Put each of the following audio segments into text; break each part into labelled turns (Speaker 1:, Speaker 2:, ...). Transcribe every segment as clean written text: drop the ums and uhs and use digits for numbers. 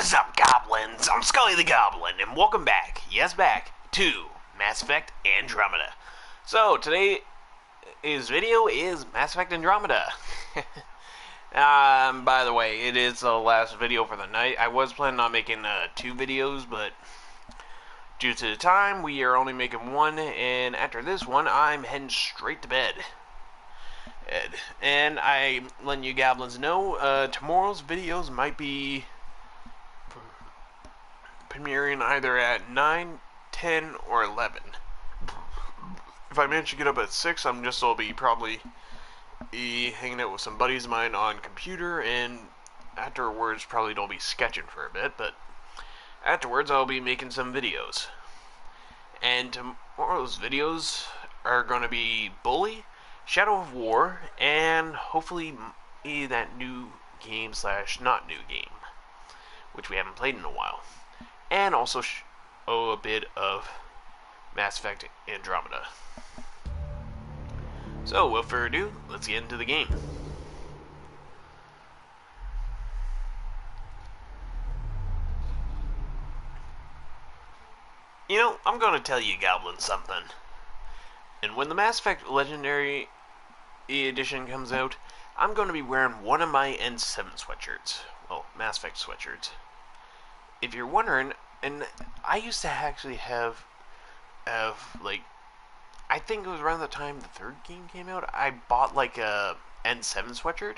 Speaker 1: What is up, goblins? I'm Scully the Goblin, and welcome back, yes back, to Mass Effect Andromeda. So, today's video is Mass Effect Andromeda. By the way, it is the last video for the night. I was planning on making 2 videos, but due to the time, we are only making 1, and after this one, I'm heading straight to bed. And I'm letting you goblins know, tomorrow's videos might be premiering either at 9, 10, or 11. If I manage to get up at 6, I'm just will be probably hanging out with some buddies of mine on computer, and afterwards probably don't be sketching for a bit, but afterwards I'll be making some videos. And tomorrow's videos are going to be Bully, Shadow of War, and hopefully that new game / not new game, which we haven't played in a while. And also a bit of Mass Effect Andromeda. So, without further ado, let's get into the game. You know, I'm going to tell you goblins something. And when the Mass Effect Legendary Edition comes out, I'm going to be wearing one of my N7 sweatshirts. Well, Mass Effect sweatshirts. If you're wondering, and I used to actually have like, I think it was around the time the 3rd game came out, I bought like a N7 sweatshirt,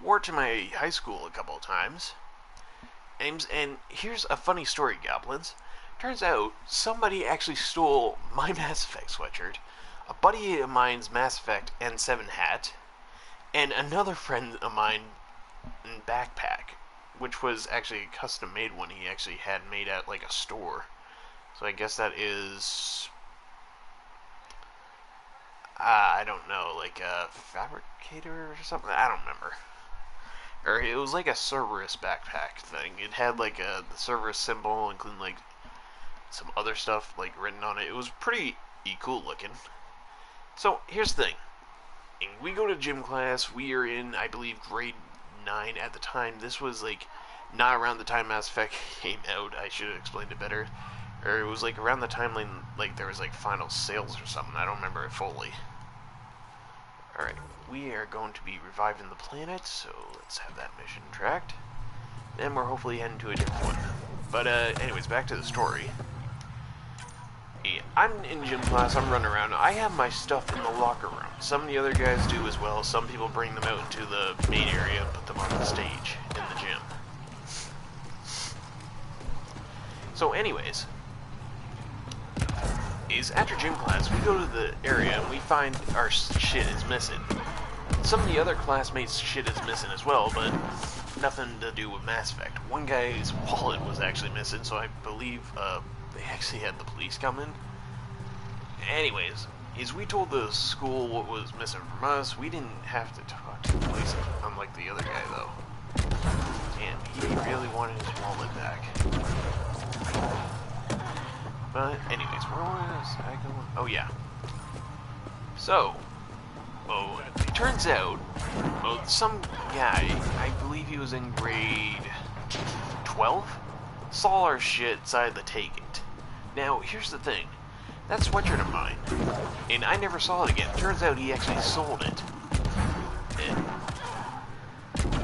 Speaker 1: wore it to my high school a couple of times, and here's a funny story, goblins. Turns out, somebody actually stole my Mass Effect sweatshirt, a buddy of mine's Mass Effect N7 hat, and another friend of mine backpack, which was actually a custom made one he actually had made at like a store. So I guess that is, I don't know, like a fabricator or something? I don't remember. Or it was like a Cerberus backpack thing. It had like the Cerberus symbol, including like some other stuff like written on it. It was pretty cool looking. So here's the thing. We go to gym class. We are in, I believe, grade 9 at the time. This was like not around the time Mass Effect came out. I should have explained it better. Or it was like around the time when like there was like final sales or something. I don't remember it fully. Alright, we are going to be reviving the planet, so let's have that mission tracked. Then we're hopefully heading to a different one. But anyways, back to the story. Yeah, I'm in gym class, I'm running around. I have my stuff in the locker room. Some of the other guys do as well. Some people bring them out into the main area and put them on the stage in the gym. So anyways, after gym class, we go to the area and we find our shit is missing. Some of the other classmates' shit is missing as well, but nothing to do with Mass Effect. One guy's wallet was actually missing, so I believe they actually had the police come in. Anyways, as we told the school what was missing from us, we didn't have to talk to the police, unlike the other guy, though. Damn, he really wanted his wallet back. But anyways, where was I going? Oh, yeah. So, it turns out, some guy, I believe he was in grade 12, saw our shit, decided to take it. Now, here's the thing. That sweatshirt of mine, and I never saw it again. Turns out he actually sold it.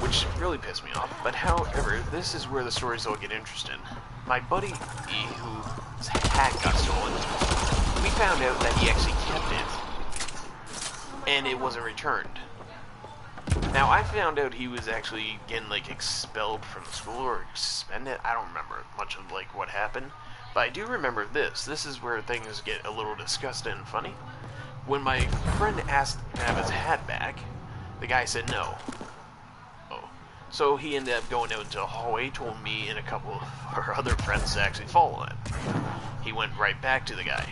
Speaker 1: Which really pissed me off. But however, this is where the stories all get interesting. My buddy, whose hat got stolen, we found out that he actually kept it, and it wasn't returned. Now, I found out he was actually getting, like, expelled from the school or suspended. I don't remember much of, like, what happened. But I do remember this. This is where things get a little disgusting and funny. When my friend asked to have his hat back, the guy said no. So he ended up going out into the hallway, told me and a couple of our other friends to actually follow him. He went right back to the guy,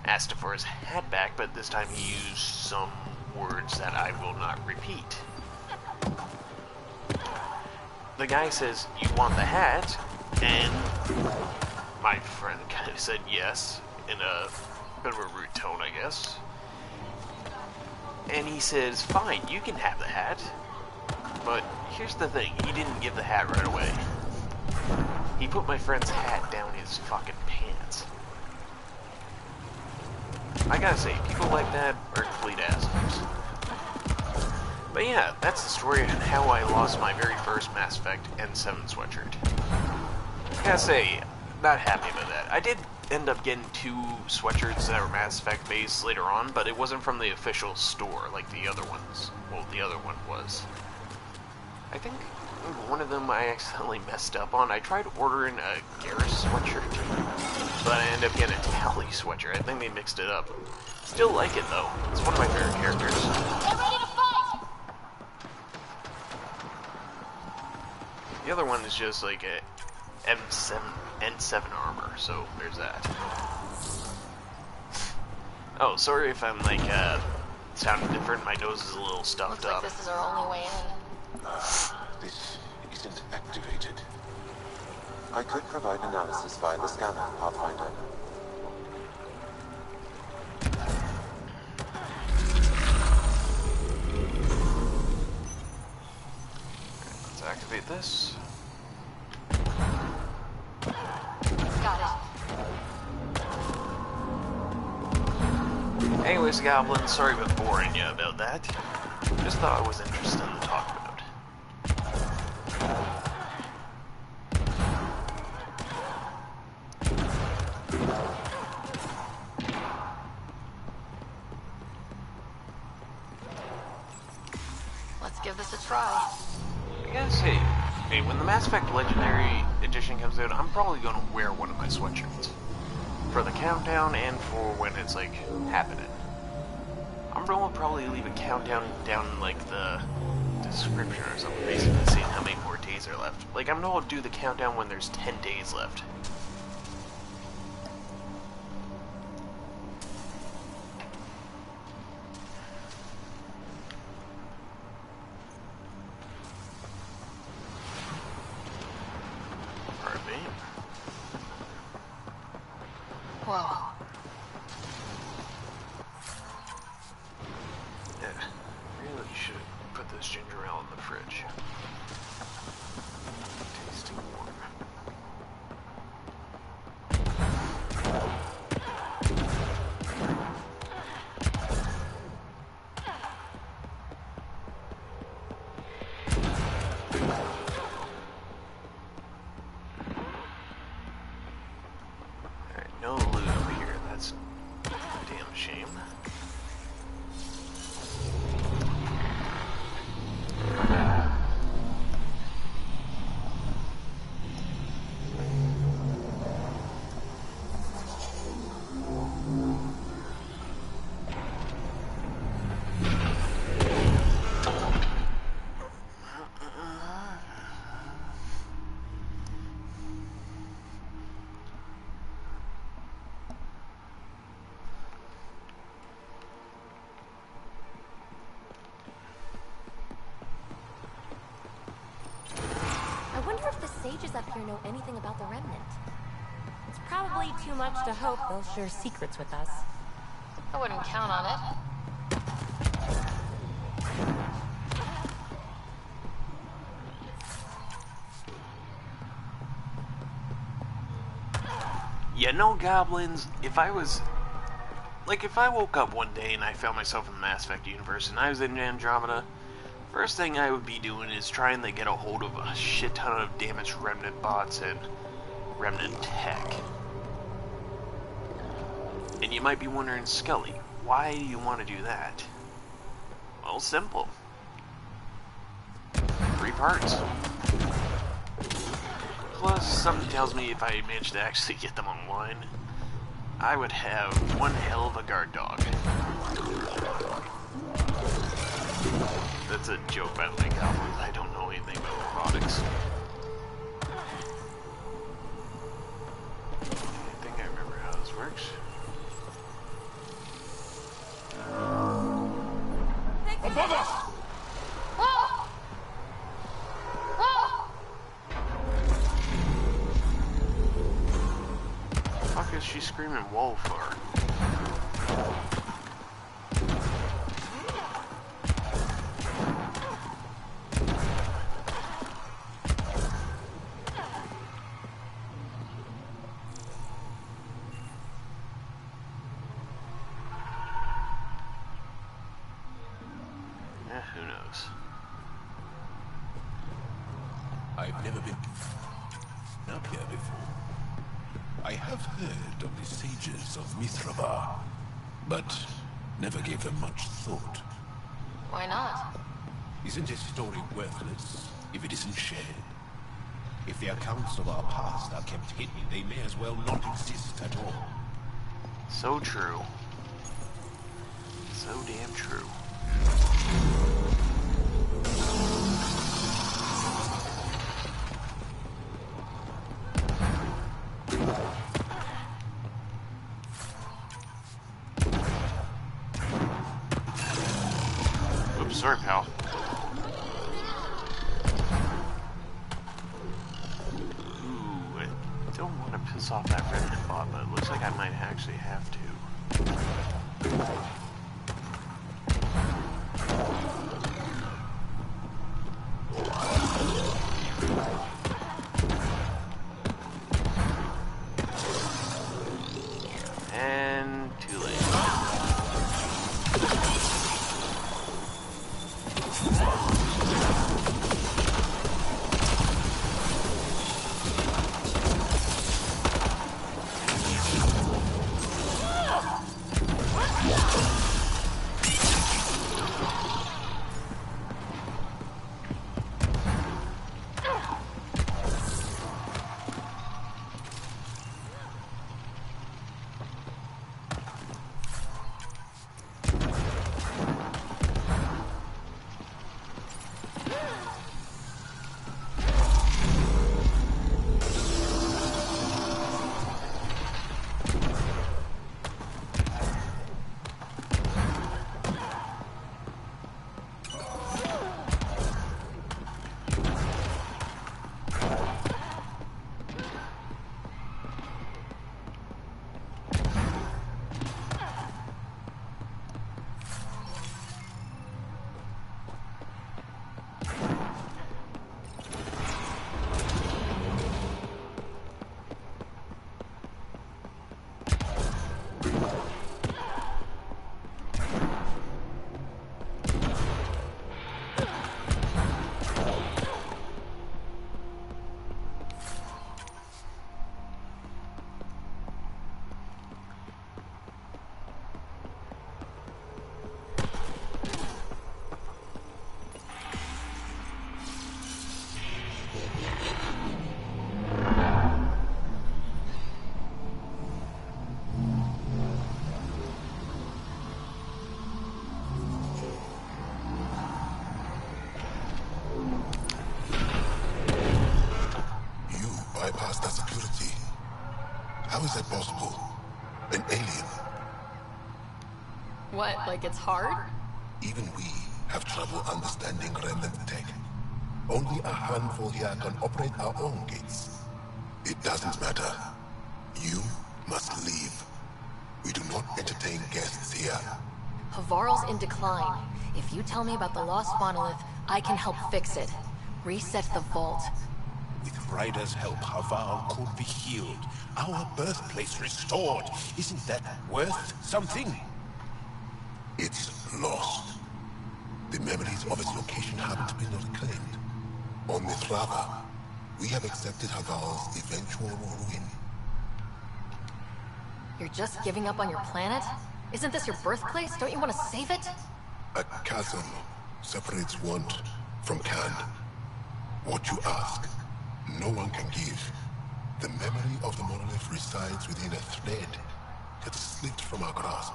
Speaker 1: asked him for his hat back, but this time he used some words that I will not repeat. The guy says, "You want the hat?" And my friend kind of said yes, in a bit of a rude tone, I guess. And he says, "Fine, you can have the hat." But here's the thing, he didn't give the hat right away. He put my friend's hat down his fucking pants. I gotta say, people like that are complete assholes. But yeah, that's the story of how I lost my very first Mass Effect N7 sweatshirt. I gotta say, not happy about that. I did end up getting 2 sweatshirts that were Mass Effect based later on, but it wasn't from the official store like the other ones. Well, the other one was. I think one of them I accidentally messed up on. I tried ordering a Garrus sweatshirt, but I ended up getting a Tally sweatshirt. I think they mixed it up. Still like it though. It's one of my favorite characters.
Speaker 2: Get ready to fight!
Speaker 1: The other one is just like a N7 armor, so there's that. Oh, sorry if I'm like sounding different. My nose is a little stuffed
Speaker 2: Looks
Speaker 1: up.
Speaker 2: like this is our only way in.
Speaker 3: This isn't activated. I could provide analysis via the scanner, Pathfinder.
Speaker 1: Let's activate this.
Speaker 2: Got it.
Speaker 1: Anyways, Goblin, sorry about boring you about that. Just thought it was interesting to talk about.
Speaker 2: Let's give this a try.
Speaker 1: I gotta say, hey, when the Mass Effect Legendary Edition comes out, I'm probably gonna wear one of my sweatshirts. For the countdown and for when it's, like, happening. I'm gonna probably leave a countdown down in, like, the description or something, basically seeing how many more days are left. Like, I'm gonna do the countdown when there's 10 days left. Pardon me.
Speaker 2: Whoa.
Speaker 1: Yeah, really should put this ginger ale in the fridge. Tasting warm. Alright, no loot up here. That's a damn shame.
Speaker 4: I wonder if the sages up here know anything about the Remnant. It's probably too much to hope they'll share secrets with us.
Speaker 2: I wouldn't count on it.
Speaker 1: You know, Goblins, if I woke up one day and I found myself in the Mass Effect universe and I was in Andromeda, first thing I would be doing is trying to get a hold of a shit ton of damaged Remnant bots and Remnant tech. And you might be wondering, Scully, why do you want to do that? Well, simple. 3 parts. Plus, something tells me if I managed to actually get them online, I would have one hell of a guard dog. That's a joke, by the way, Goblins. I don't know anything about robotics. I think I remember how this works.
Speaker 3: Above us!
Speaker 2: Whoa! Whoa!
Speaker 1: Fuck is she screaming whoa for? bugs.
Speaker 5: I've never been up here before. I have heard of the sages of Mithrabar, but never gave them much thought.
Speaker 2: Why not?
Speaker 5: Isn't a story worthless if it isn't shared? If the accounts of our past are kept hidden, they may as well not exist at all.
Speaker 1: So true. So damn true. Oops, sorry, pal. Ooh, I don't want to piss off that remnant bot, but it looks like I might actually have to. And too late.
Speaker 5: Bypass that security. How is that possible? An alien.
Speaker 2: What, like it's hard?
Speaker 5: Even we have trouble understanding remnant tech. Only a handful here can operate our own gates. It doesn't matter. You must leave. We do not entertain guests here.
Speaker 2: Havarl's in decline. If you tell me about the lost monolith, I can help fix it. Reset the vault.
Speaker 5: With Ryder's help, Haval could be healed. Our birthplace restored. Isn't that worth something? It's lost. The memories of its location haven't been reclaimed. On Mithrava, we have accepted Haval's eventual ruin.
Speaker 2: You're just giving up on your planet? Isn't this your birthplace? Don't you want to save it?
Speaker 5: A chasm separates want from can. What you ask, no one can give. The memory of the monolith resides within a thread that slipped from our grasp.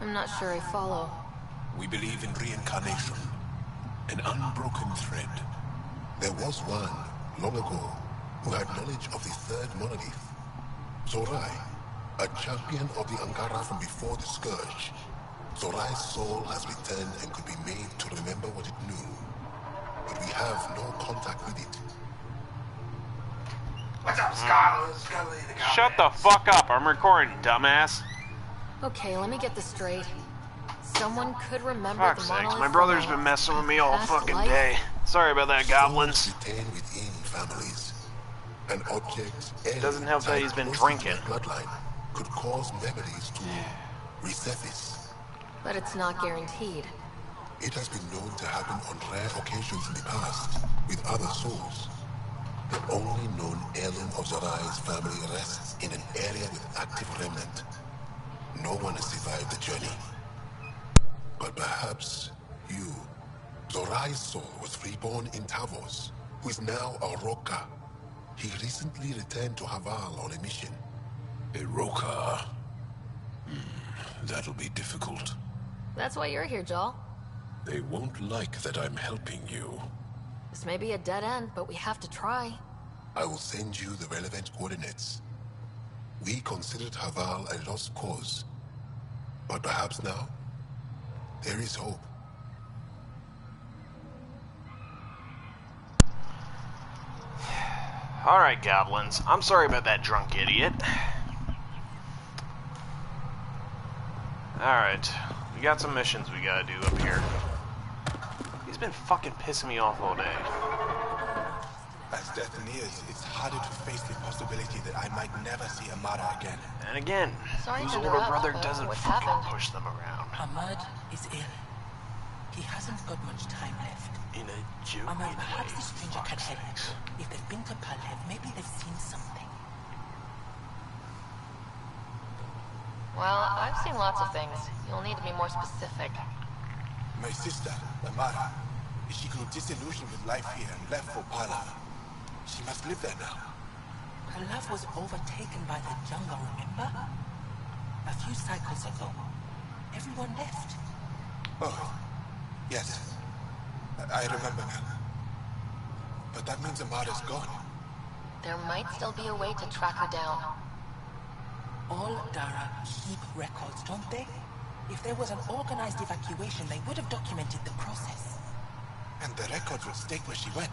Speaker 2: I'm not sure I follow.
Speaker 5: We believe in reincarnation, an unbroken thread. There was one, long ago, who had knowledge of the third monolith. Zorai, a champion of the Angara from before the Scourge. Zorai's soul has returned and could be made to remember what it knew. But we have no contact with it.
Speaker 6: What's up, Scarlet?
Speaker 1: Shut the fuck up, I'm recording, dumbass.
Speaker 2: Okay, let me get this straight. Someone could remember
Speaker 1: Fuck's
Speaker 2: the
Speaker 1: sakes,
Speaker 2: monolith
Speaker 1: my
Speaker 2: from
Speaker 1: brother's
Speaker 2: a
Speaker 1: been messing with me all
Speaker 2: past
Speaker 1: fucking
Speaker 2: life?
Speaker 1: day. Sorry about that, goblins.
Speaker 5: Souls retain within families. An object
Speaker 1: Doesn't help that he's been
Speaker 5: tied closely to
Speaker 1: drinking.
Speaker 5: a bloodline could cause memories to resurface.
Speaker 2: But it's not guaranteed.
Speaker 5: It has been known to happen on rare occasions in the past, with other souls. The only known heirloom of Zorai's family rests in an area with active remnant. No one has survived the journey. But perhaps you. Zorai's soul was reborn in Tavos, who is now a Roka. He recently returned to Haval on a mission.
Speaker 6: A Roka. That'll be difficult.
Speaker 2: That's why you're here, Joel.
Speaker 6: They won't like that I'm helping you.
Speaker 2: This may be a dead end, but we have to try.
Speaker 5: I will send you the relevant coordinates. We considered Haval a lost cause. But perhaps now, there is hope.
Speaker 1: Alright, goblins. I'm sorry about that drunk idiot. Alright. We got some missions we gotta do up here. He's been fucking pissing me off all day.
Speaker 7: As death nears, it's harder to face the possibility that I might never see Amara again.
Speaker 1: And again,
Speaker 2: Sorry
Speaker 1: whose
Speaker 2: to
Speaker 1: older
Speaker 2: interrupt,
Speaker 1: brother
Speaker 2: but
Speaker 1: doesn't
Speaker 2: what
Speaker 1: fucking
Speaker 2: happened?
Speaker 1: push them around.
Speaker 8: Ahmad is ill. He hasn't got much time left.
Speaker 1: In a joke.
Speaker 8: Ahmad, perhaps the stranger can help. If they've been to Palhev, maybe they've seen something.
Speaker 2: Well, I've seen lots of things. You'll need to be more specific.
Speaker 7: My sister, Amara, she grew disillusioned with life here and left for Palav. She must live there now.
Speaker 8: Palhev was overtaken by the jungle, remember? A few cycles ago. Everyone left.
Speaker 7: Oh, yes. I remember now. But that means Amara's gone.
Speaker 2: There might still be a way to track her down.
Speaker 8: All Dara keep records, don't they? If there was an organized evacuation, they would have documented the process.
Speaker 7: And the records would state where she went.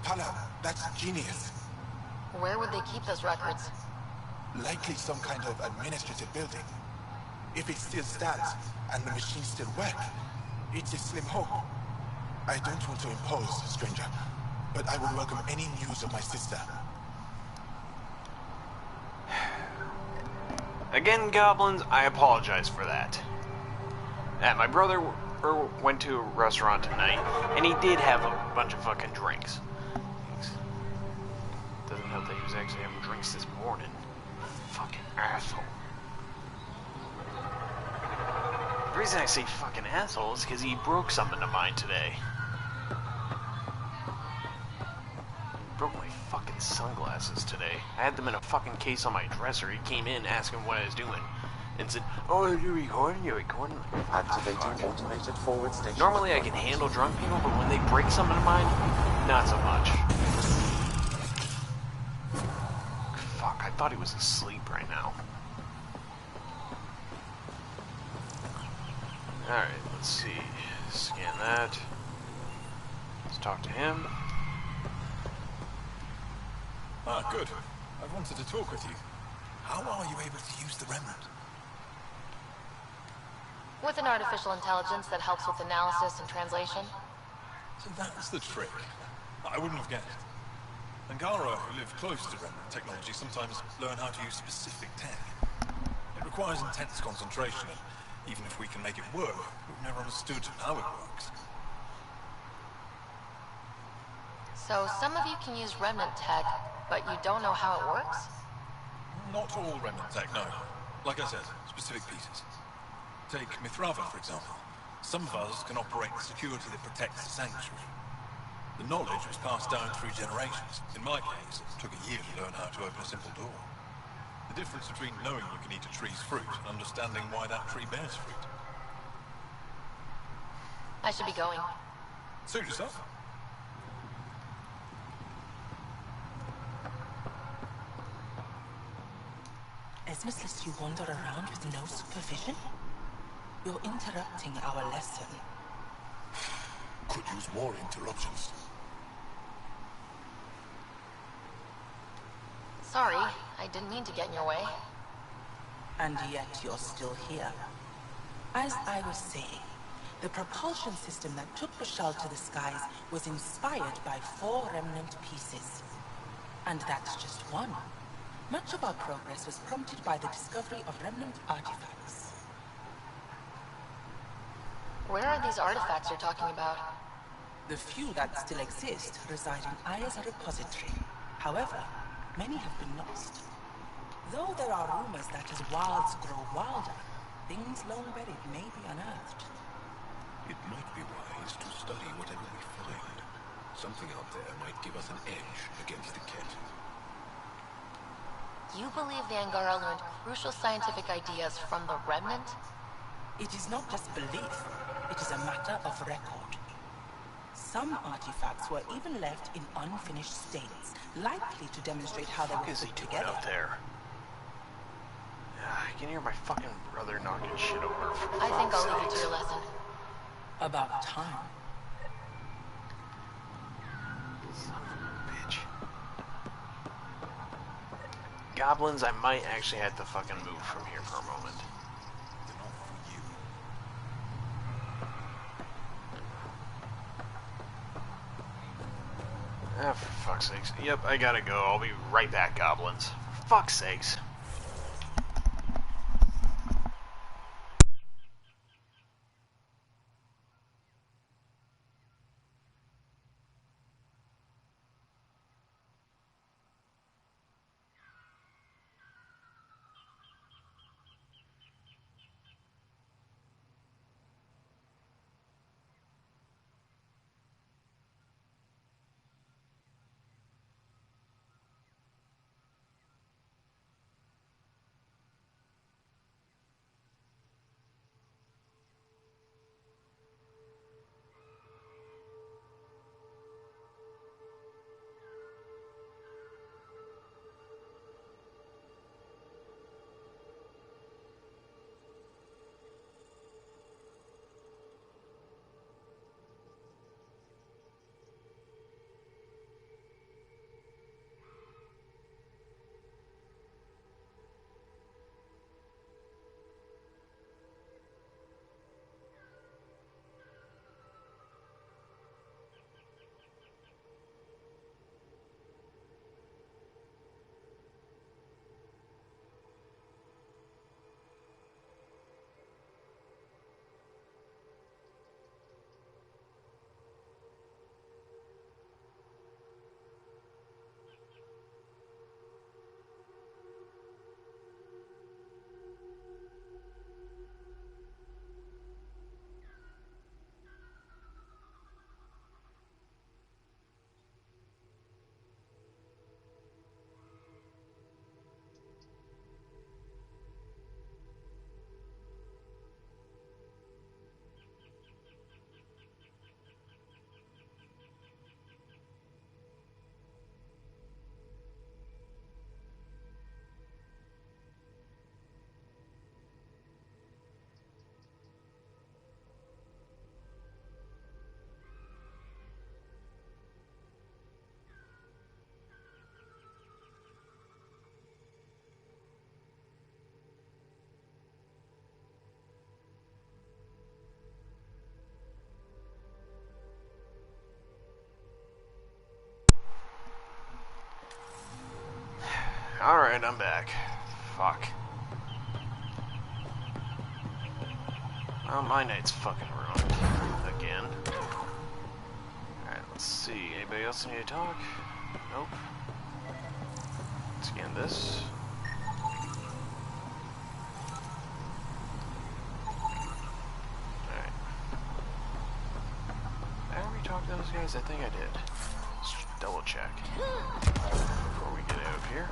Speaker 7: Palav, that's genius.
Speaker 2: Where would they keep those records?
Speaker 7: Likely some kind of administrative building. If it still stands, and the machines still work, it's a slim hope. I don't want to impose, stranger, but I would welcome any news of my sister.
Speaker 1: Again, goblins, I apologize for that. My brother went to a restaurant tonight, and he did have a bunch of fucking drinks. Doesn't help that he was actually having drinks this morning. Fucking asshole. The reason I say fucking asshole is because he broke something of mine today. He broke my fucking sunglasses today. I had them in a fucking case on my dresser. He came in asking what I was doing. And said, "Oh, you're recording? You're recording?" Like,
Speaker 3: Activating automated forward station.
Speaker 1: normally I can handle drunk people, but when they break something of mine, not so much. Fuck, I thought he was asleep right now. Alright, let's see. Scan that. Let's talk to him.
Speaker 6: Ah, good. I wanted to talk with you. How are you able to use the remnant?
Speaker 2: With an artificial intelligence that helps with analysis and translation.
Speaker 6: So that's the trick. I wouldn't have guessed. Angara, who live close to remnant technology, sometimes learn how to use specific tech. It requires intense concentration, and even if we can make it work, we've never understood how it works.
Speaker 2: So some of you can use remnant tech, but you don't know how it works?
Speaker 6: Not all remnant tech, no. Like I said, specific pieces. Take Mithrava, for example. Some of us can operate the security that protects the sanctuary. The knowledge was passed down through generations. In my case, it took a year to learn how to open a simple door. The difference between knowing you can eat a tree's fruit and understanding why that tree bears fruit.
Speaker 2: I should be going.
Speaker 6: Suit yourself.
Speaker 8: Esmus lets you wander around with no supervision? You're interrupting our lesson.
Speaker 5: Could use more interruptions.
Speaker 2: Sorry, I didn't mean to get in your way.
Speaker 8: And yet you're still here. As I was saying, the propulsion system that took Bashal to the skies was inspired by 4 remnant pieces. And that's just one. Much of our progress was prompted by the discovery of remnant artifacts.
Speaker 2: Where are these artifacts you're talking about?
Speaker 8: The few that still exist reside in Aya's repository. However, many have been lost. Though there are rumors that as wilds grow wilder, things long buried may be unearthed.
Speaker 5: It might be wise to study whatever we find. Something out there might give us an edge against the Ket.
Speaker 2: You believe the Angara learned crucial scientific ideas from the Remnant?
Speaker 8: It is not just belief, it is a matter of record. Some artifacts were even left in unfinished states, likely to demonstrate how they were
Speaker 1: Is he
Speaker 8: put
Speaker 1: doing
Speaker 8: together.
Speaker 1: out there? I can hear my fucking brother knocking shit over.
Speaker 2: I think I'll leave you to your lesson.
Speaker 8: About time.
Speaker 1: Son of a bitch. Goblins, I might actually have to fucking move from here for a moment.
Speaker 6: They're not for you.
Speaker 1: Ah, for fuck's sakes. Yep, I gotta go. I'll be right back, goblins. For fuck's sakes. Alright, I'm back. Fuck. Well, my night's fucking ruined. Again. Alright, let's see. Anybody else need to talk? Nope. Scan this. Alright. Did I already talk to those guys? I think I did. Let's double check. Before we get out of here.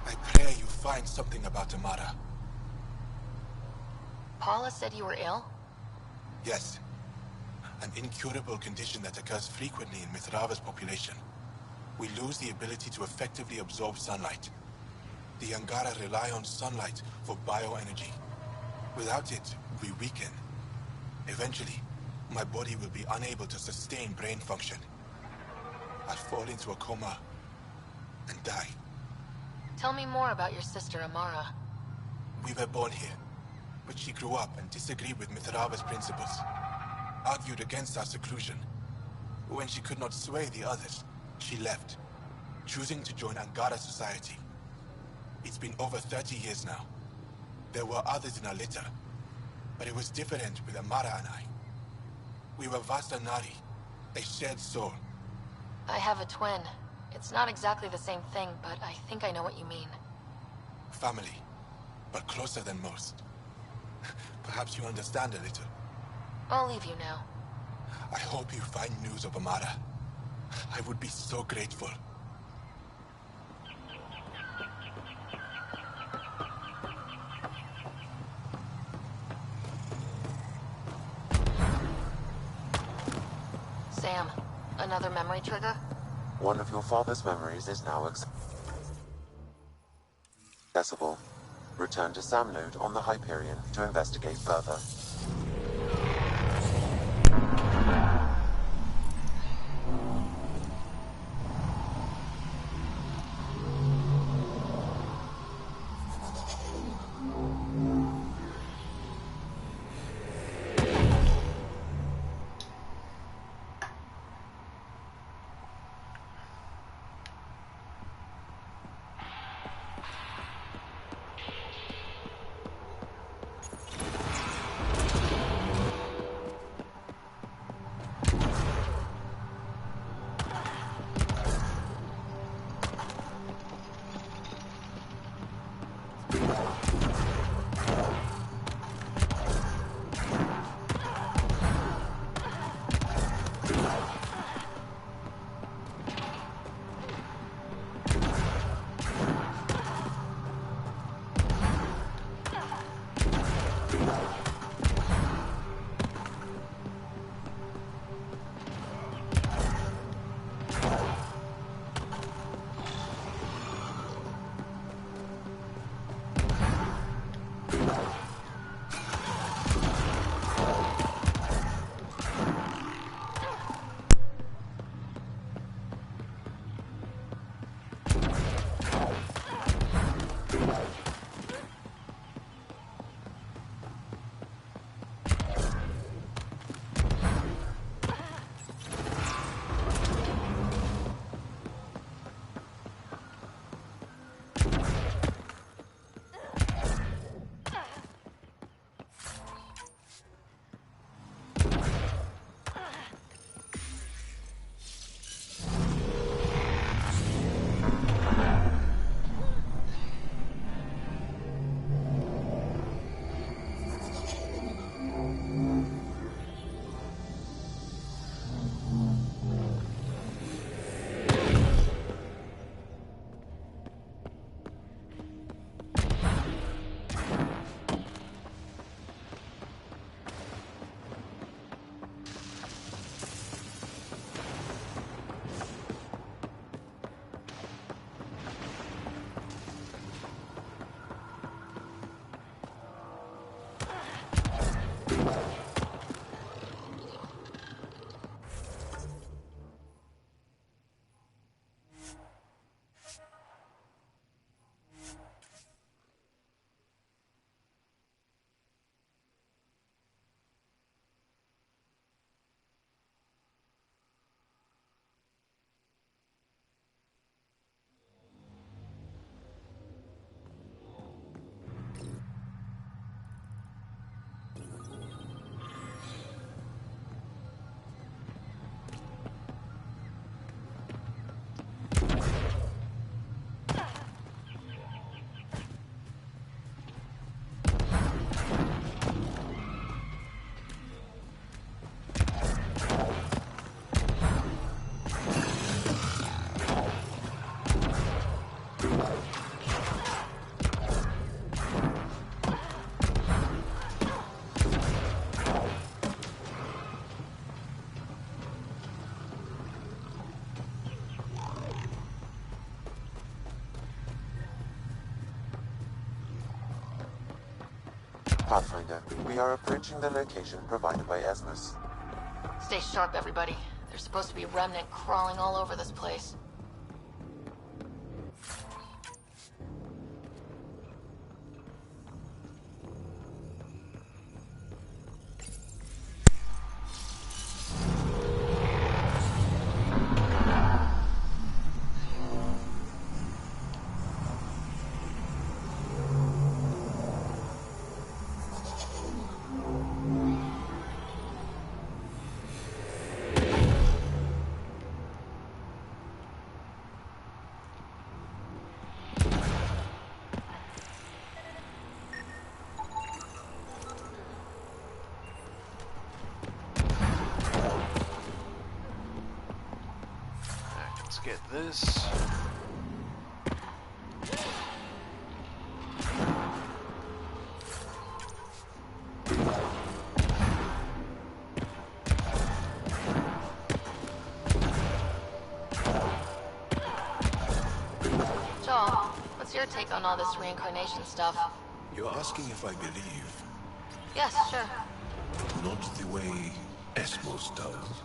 Speaker 7: I pray you find something about Amara.
Speaker 2: Paula said you were ill?
Speaker 7: Yes. An incurable condition that occurs frequently in Mithrava's population. We lose the ability to effectively absorb sunlight. The Angara rely on sunlight for bioenergy. Without it, we weaken. Eventually, my body will be unable to sustain brain function. I'll fall into a coma and die.
Speaker 2: Tell me more about your sister, Amara.
Speaker 7: We were born here, but she grew up and disagreed with Mithrava's principles. Argued against our seclusion. When she could not sway the others, she left, choosing to join Angara society. It's been over 30 years now. There were others in our litter, But it was different with Amara and I. We were Vasanari, a shared soul.
Speaker 2: I have a twin. It's not exactly the same thing, but I think I know what you mean.
Speaker 7: Family, but closer than most. Perhaps you understand a little.
Speaker 2: I'll leave you now.
Speaker 7: I hope you find news of Amara. I would be so grateful.
Speaker 2: Sam, another memory trigger?
Speaker 3: One of your father's memories is now accessible. Return to Sam node on the Hyperion to investigate further. Pathfinder, we are approaching the location provided by Esmus.
Speaker 2: Stay sharp, everybody. There's supposed to be remnant crawling all over this place.
Speaker 1: get this.
Speaker 2: Joel, what's your take on all this reincarnation stuff?
Speaker 5: You're asking if I believe,
Speaker 2: Yes, sure.
Speaker 5: not the way Esmos does.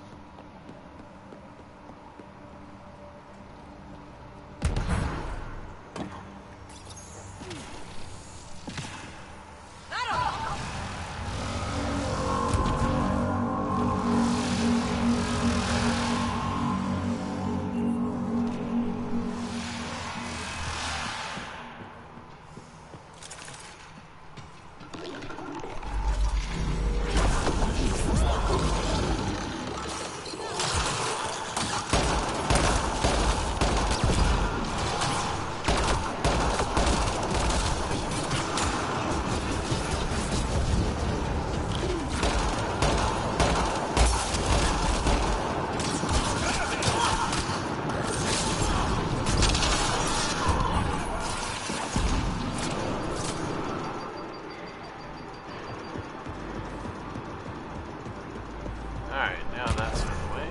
Speaker 1: Alright, now that's out of the way.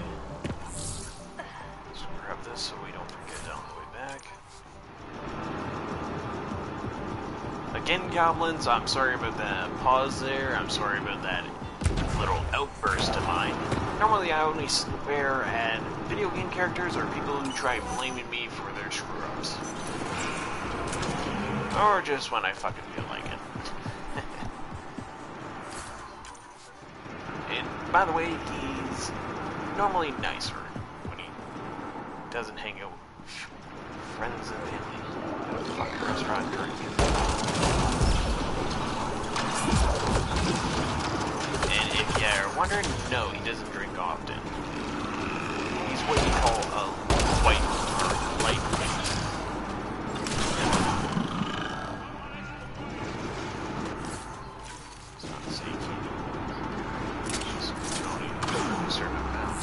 Speaker 1: Let's grab this so we don't forget it on the way back. Again, goblins, I'm sorry about that pause there. I'm sorry about that little outburst of mine. Normally I only swear at video game characters or people who try blaming me for their screw-ups. Or just when I fucking feel like it. And by the way, he's normally nicer when he doesn't hang out with friends and family. Go to the fucking restaurant and drink. And if you're wondering, no, he doesn't drink often. He's what you call a white or light white. It's not safe. It's just only a certain amount.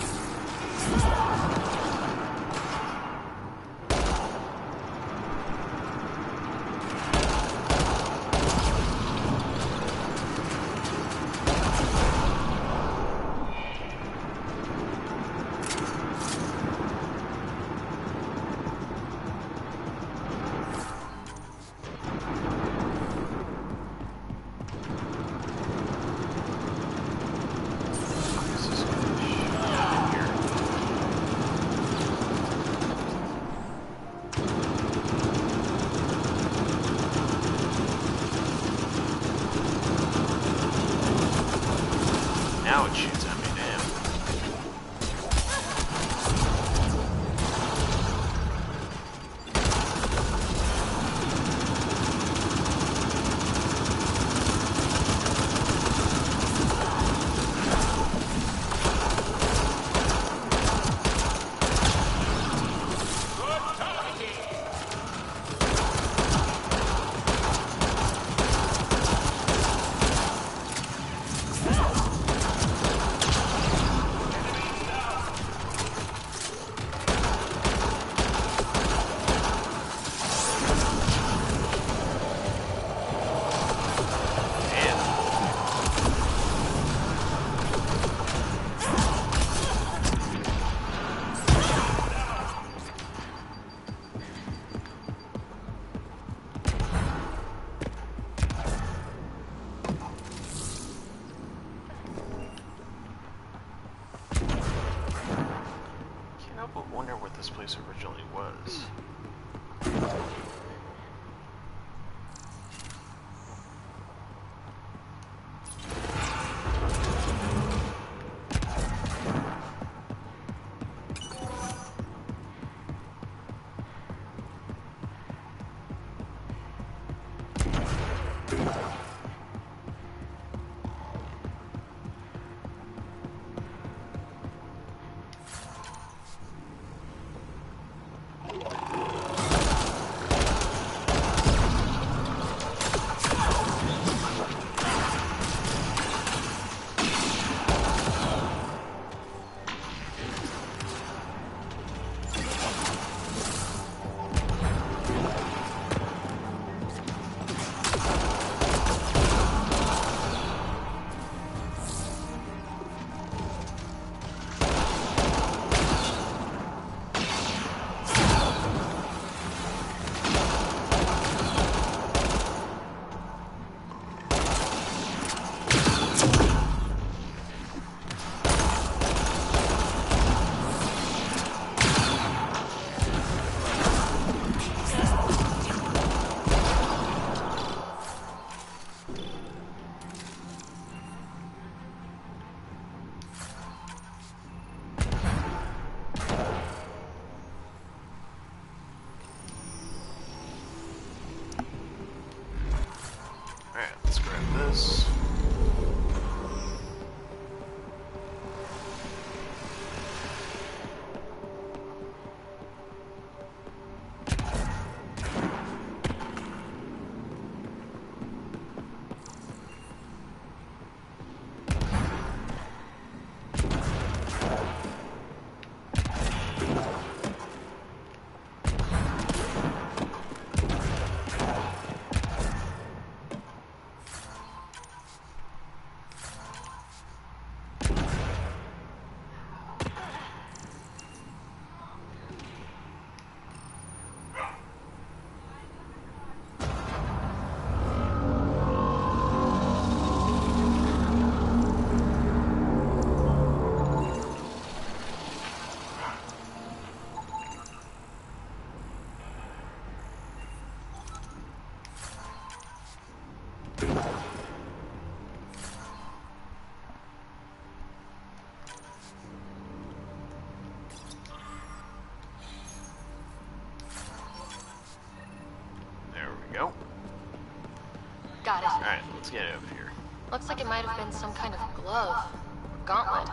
Speaker 2: Got it.
Speaker 1: Alright, let's get over here.
Speaker 2: Looks like it might have been some kind of glove. Or gauntlet.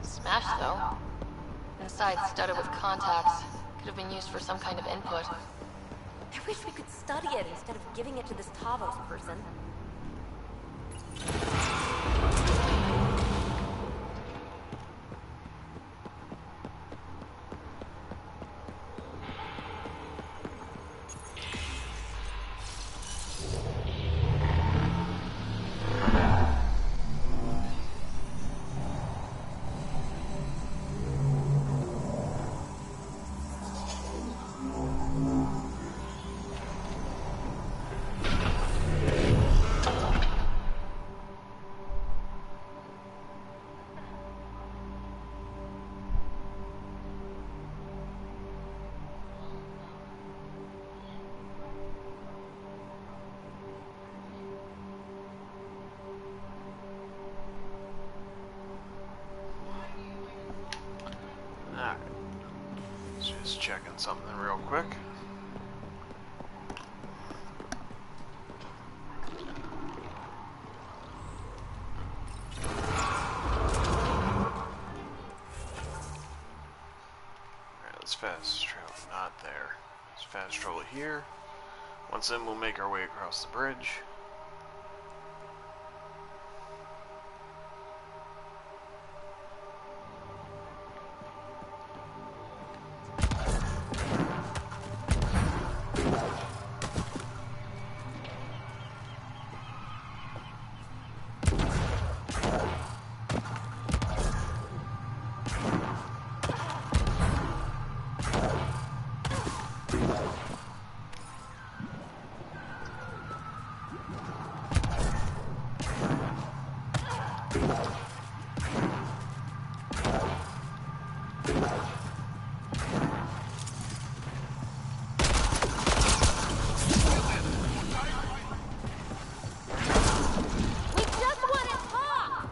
Speaker 2: Smashed, though. Inside, studded with contacts. Could have been used for some kind of input.
Speaker 4: I wish we could study it instead of giving it to this Tavos person.
Speaker 1: Alright. Just checking something real quick. Alright, let's fast travel. Not there. Let's fast travel here. Once then, we'll make our way across the bridge.
Speaker 4: We just want to talk!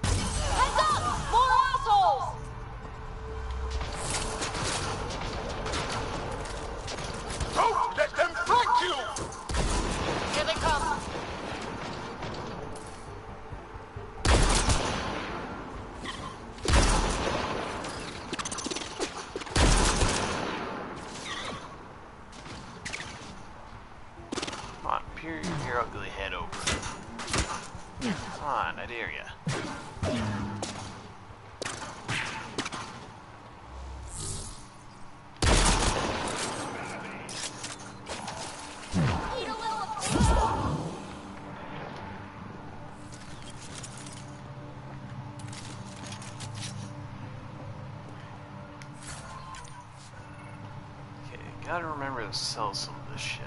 Speaker 4: Heads up! More assholes!
Speaker 7: Don't let them flank you!
Speaker 2: Here they come.
Speaker 1: Come on, peer your ugly head over. Come on, I dare ya.
Speaker 4: Need a little...
Speaker 1: Okay, gotta remember to sell some of this shit.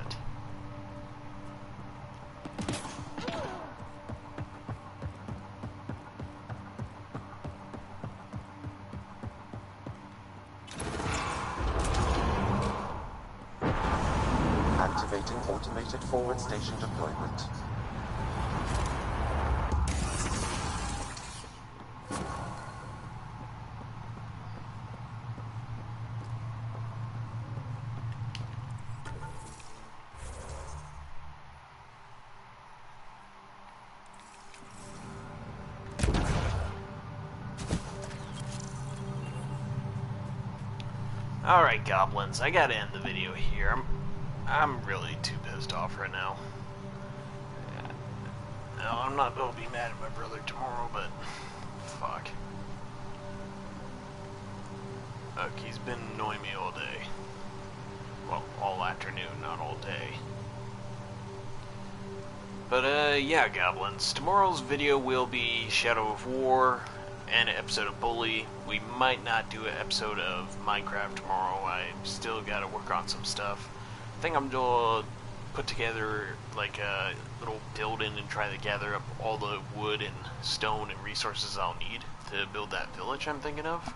Speaker 3: Activating automated forward station deployment.
Speaker 1: Alright, goblins, I gotta end the video here. I'm really too pissed off right now. No, I'm not gonna be mad at my brother tomorrow, but fuck. Look, he's been annoying me all day. Well, all afternoon, not all day. But, yeah, goblins. Tomorrow's video will be Shadow of War and an episode of Bully. We might not do an episode of Minecraft tomorrow. I still gotta work on some stuff. I think I'm gonna put together like a little building and try to gather up all the wood and stone and resources I'll need to build that village I'm thinking of.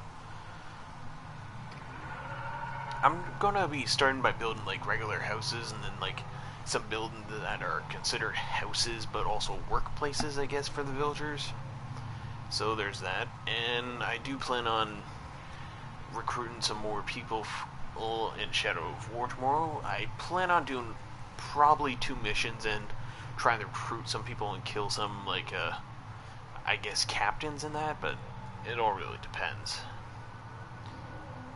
Speaker 1: I'm gonna be starting by building like regular houses and then like some buildings that are considered houses but also workplaces, I guess, for the villagers. So there's that, and I do plan on recruiting some more people in Shadow of War tomorrow. I plan on doing probably 2 missions in, trying to recruit some people and kill some, like, I guess captains in that, but it all really depends.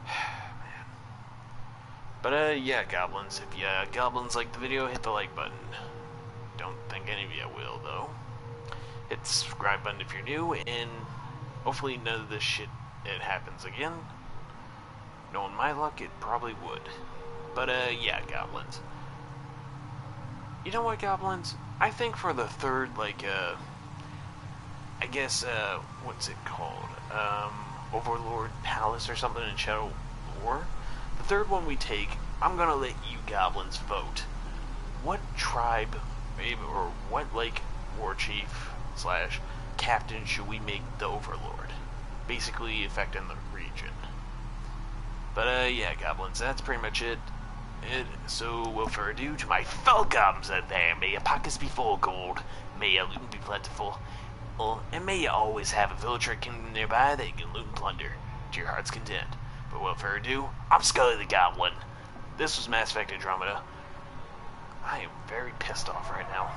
Speaker 1: Man. But, yeah, goblins. If you goblins like the video, hit the like button. Don't think any of you will, though. Hit the subscribe button if you're new, and hopefully none of this shit happens again. Knowing my luck, it probably would. But, yeah, goblins. You know what, goblins? I think for the third, like, I guess, what's it called? Overlord Palace or something in Shadow War? The third one we take, I'm gonna let you goblins vote. What tribe, or what, like, war chief / captain should we make the Overlord? Basically affecting the region. But, yeah, goblins, that's pretty much it. So, without further ado, to my fellow goblins out there, may your pockets be full of gold, may your loot be plentiful, and may you always have a villager kingdom nearby that you can loot and plunder to your heart's content. But without further ado, I'm Scully the Goblin. This was Mass Effect Andromeda. I am very pissed off right now.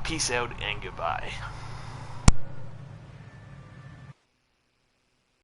Speaker 1: Peace out and goodbye.